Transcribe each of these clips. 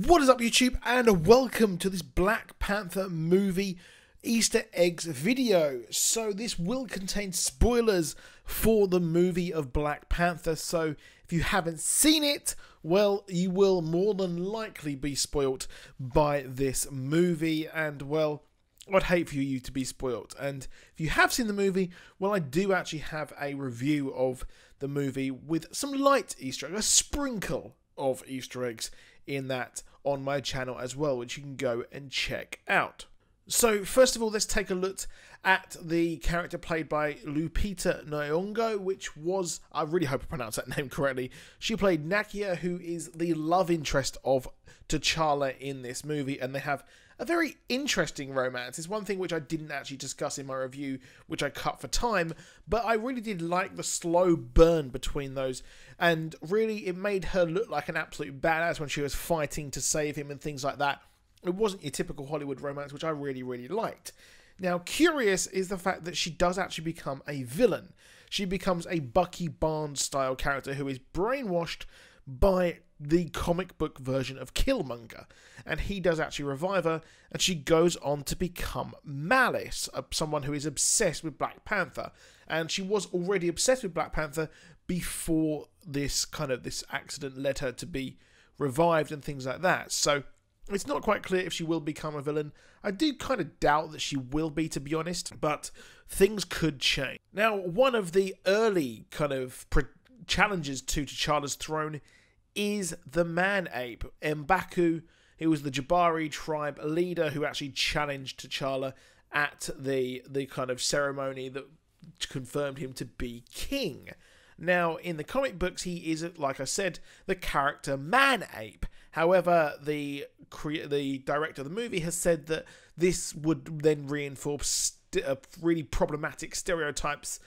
What is up, YouTube, and welcome to this Black Panther movie Easter eggs video. So this will contain spoilers for the movie of Black Panther, so if you haven't seen it, well, you will more than likely be spoilt by this movie, and well, I'd hate for you to be spoilt. And if you have seen the movie, well, I do actually have a review of the movie with some light Easter eggs, a sprinkle of Easter eggs in that on my channel as well, which you can go and check out. So first of all, let's take a look at the character played by Lupita Nyong'o, which was, I really hope I pronounced that name correctly. She played Nakia, who is the love interest of T'Challa in this movie, and they have a very interesting romance. It's one thing which I didn't actually discuss in my review, which I cut for time, but I really did like the slow burn between those, and really it made her look like an absolute badass when she was fighting to save him and things like that. It wasn't your typical Hollywood romance, which I really liked. Now, curious is the fact that she does actually become a villain. She becomes a Bucky Barnes-style character who is brainwashed by the comic book version of Killmonger, and he does actually revive her, and she goes on to become Malice, someone who is obsessed with Black Panther, and she was already obsessed with Black Panther before this accident led her to be revived and things like that. So it's not quite clear if she will become a villain. I do kind of doubt that she will be, to be honest, but things could change. Now, one of the early challenges to T'Challa's throne is the man-ape, M'Baku, who was the Jabari tribe leader who actually challenged T'Challa at the kind of ceremony that confirmed him to be king. Now, in the comic books, he is, like I said, the character man-ape. However, the director of the movie has said that this would then reinforce really problematic stereotypes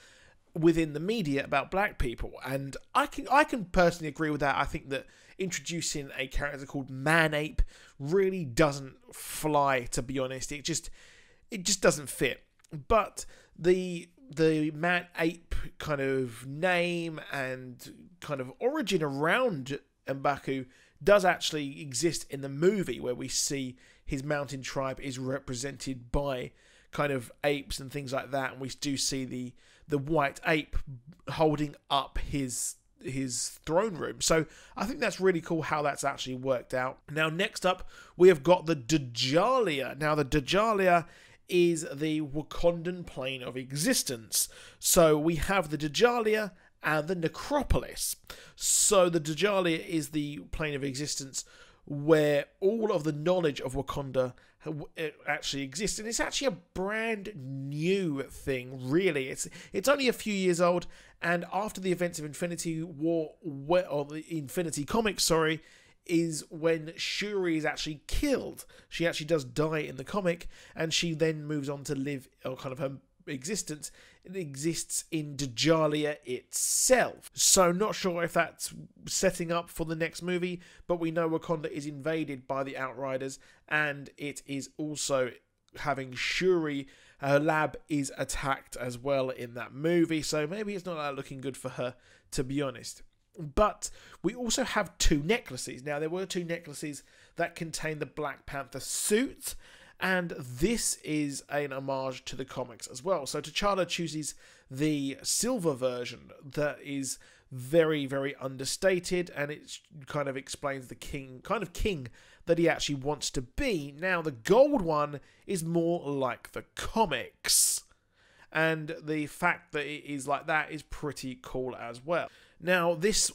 within the media about black people, and I can personally agree with that. I think that introducing a character called Man-Ape really doesn't fly, to be honest. It just doesn't fit. But the Man-Ape kind of name and kind of origin around M'Baku does actually exist in the movie, where we see his mountain tribe is represented by kind of apes and things like that, and we do see the white ape holding up his throne room. So I think that's really cool how that's actually worked out. Now, next up, we have got the Djalia. Now, the Djalia is the Wakandan plane of existence. So we have the Djalia and the Necropolis. So the Djalia is the plane of existence where all of the knowledge of Wakanda actually exists, and it's actually a brand new thing, really. It's only a few years old, and after the events of Infinity War, or the Infinity Comics, sorry, is when Shuri is actually killed. She actually does die in the comic, and she then moves on to live, or kind of her existence, it exists in Djalia itself. So not sure if that's setting up for the next movie, but we know Wakanda is invaded by the Outriders, and it is also having Shuri, her lab is attacked as well in that movie, so maybe it's not looking good for her, to be honest. But we also have two necklaces. Now, there were two necklaces that contain the Black Panther suit, and this is an homage to the comics as well. So T'Challa chooses the silver version that is very understated, and it kind of explains the king that he actually wants to be. Now, the gold one is more like the comics, and the fact that it is like that is pretty cool as well. Now, this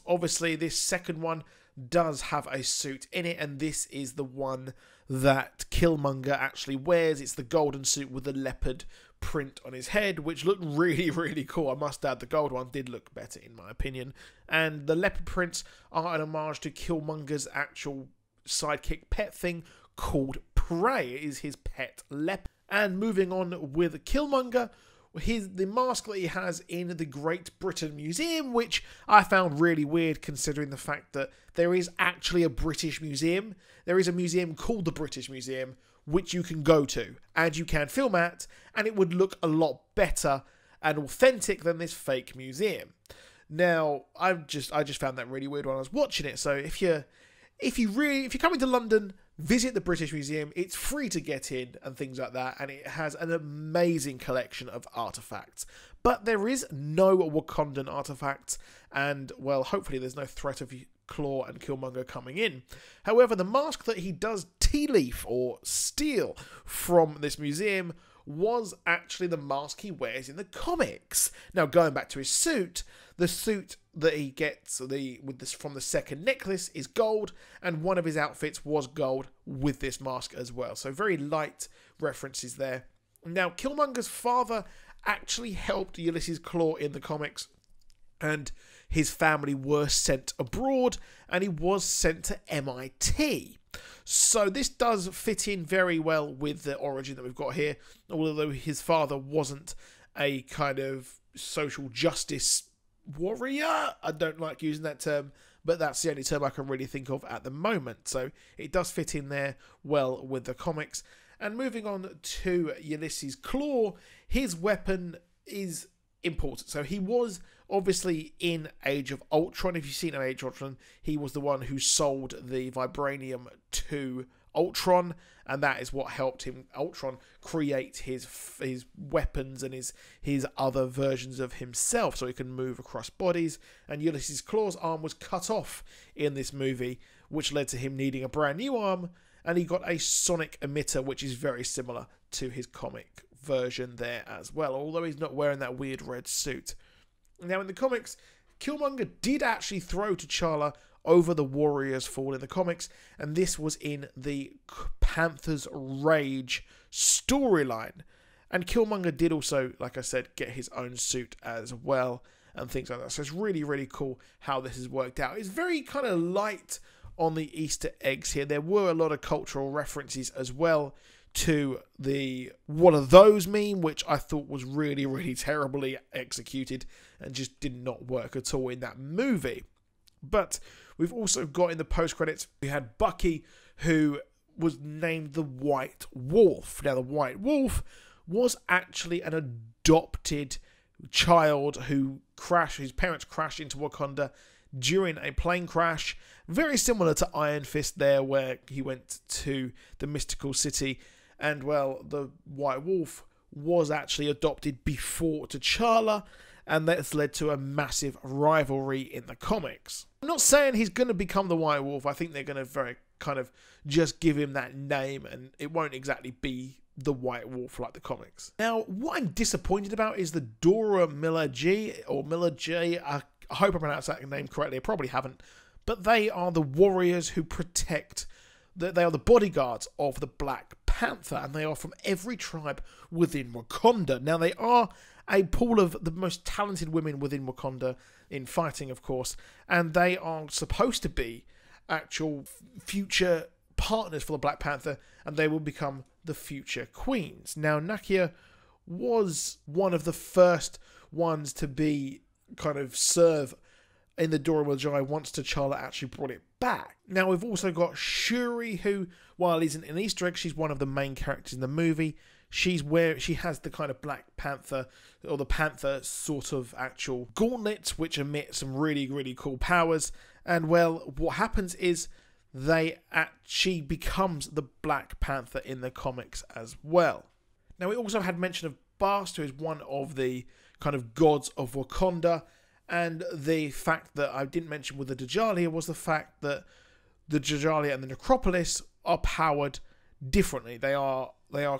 second one does have a suit in it, and this is the one that Killmonger actually wears. It's the golden suit with the leopard print on his head, which looked really cool. I must add, the gold one did look better in my opinion, and the leopard prints are an homage to Killmonger's actual sidekick pet thing called Prey. It is his pet leopard. And moving on with Killmonger, the mask that he has in the Great Britain Museum, which I found really weird considering the fact that there is actually a British museum. There is a museum called the British Museum, which you can go to and you can film at, and it would look a lot better and authentic than this fake museum. Now, I just found that really weird when I was watching it. So if you're if you're coming to London, visit the British Museum. It's free to get in and things like that, and it has an amazing collection of artifacts. But there is no Wakandan artifacts, and well, hopefully there's no threat of Claw and Killmonger coming in. However, the mask that he does tea leaf or steal from this museum was actually the mask he wears in the comics. Now, going back to his suit, the suit that he gets from the second necklace is gold, and one of his outfits was gold with this mask as well. So very light references there. Now, Killmonger's father actually helped Ulysses Claw in the comics, and his family were sent abroad, and he was sent to MIT. So this does fit in very well with the origin that we've got here, although his father wasn't a kind of social justice warrior. I don't like using that term, but that's the only term I can really think of at the moment. So it does fit in there well with the comics. And moving on to Ulysses Claw, his weapon is important. So he was obviously in Age of Ultron. If you've seen Age of Ultron, he was the one who sold the vibranium to Ultron, and that is what helped him, Ultron, create his weapons and his other versions of himself, so he can move across bodies. And Ulysses Claw's arm was cut off in this movie, which led to him needing a brand new arm, and he got a sonic emitter, which is very similar to his comic version there as well, although he's not wearing that weird red suit. Now, in the comics, Killmonger did actually throw T'Challa over the Warriors Fall in the comics, and this was in the Panther's Rage storyline. And Killmonger did also, like I said, get his own suit as well and things like that. So it's really, really cool how this has worked out. It's very kind of light on the Easter eggs here. There were a lot of cultural references as well to the "what are those" meme, which I thought was really, really terribly executed and just did not work at all in that movie. But we've also got in the post-credits, we had Bucky, who was named the White Wolf. Now, the White Wolf was actually an adopted child whose parents crashed into Wakanda during a plane crash, very similar to Iron Fist there, where he went to the mystical city. And, well, the White Wolf was actually adopted before T'Challa, and that's led to a massive rivalry in the comics. I'm not saying he's going to become the White Wolf. I think they're going to very kind of just give him that name, and it won't exactly be the White Wolf like the comics. Now, what I'm disappointed about is the Dora Milaje, or Milaje. I hope I pronounced that name correctly. I probably haven't. But they are the warriors who protect, they are the bodyguards of the Black Panther, and they are from every tribe within Wakanda. Now, they are a pool of the most talented women within Wakanda in fighting, of course, and they are supposed to be actual future partners for the Black Panther, and they will become the future queens. Now, Nakia was one of the first ones to be kind of serve in the Dora Milaje once T'Challa actually brought it back. Now, we've also got Shuri, who, while isn't an Easter egg, she's one of the main characters in the movie. She has the kind of Black Panther, or the Panther sort of actual gauntlets, which emit some really, really cool powers. And, well, what happens is she becomes the Black Panther in the comics as well. Now, we also had mention of Bast, who is one of the kind of gods of Wakanda. And the fact that I didn't mention with the Djalia was the fact that the Djalia and the Necropolis are powered differently. They are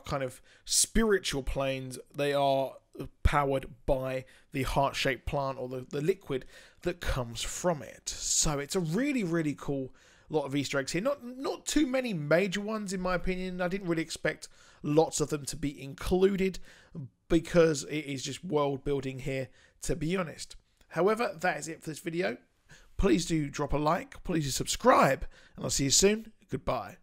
kind of spiritual planes. They are powered by the heart-shaped plant, or the liquid that comes from it. So it's a really, really cool lot of Easter eggs here. Not too many major ones, in my opinion. I didn't really expect lots of them to be included, because it is just world building here, to be honest. However, that is it for this video. Please do drop a like, please do subscribe, and I'll see you soon. Goodbye.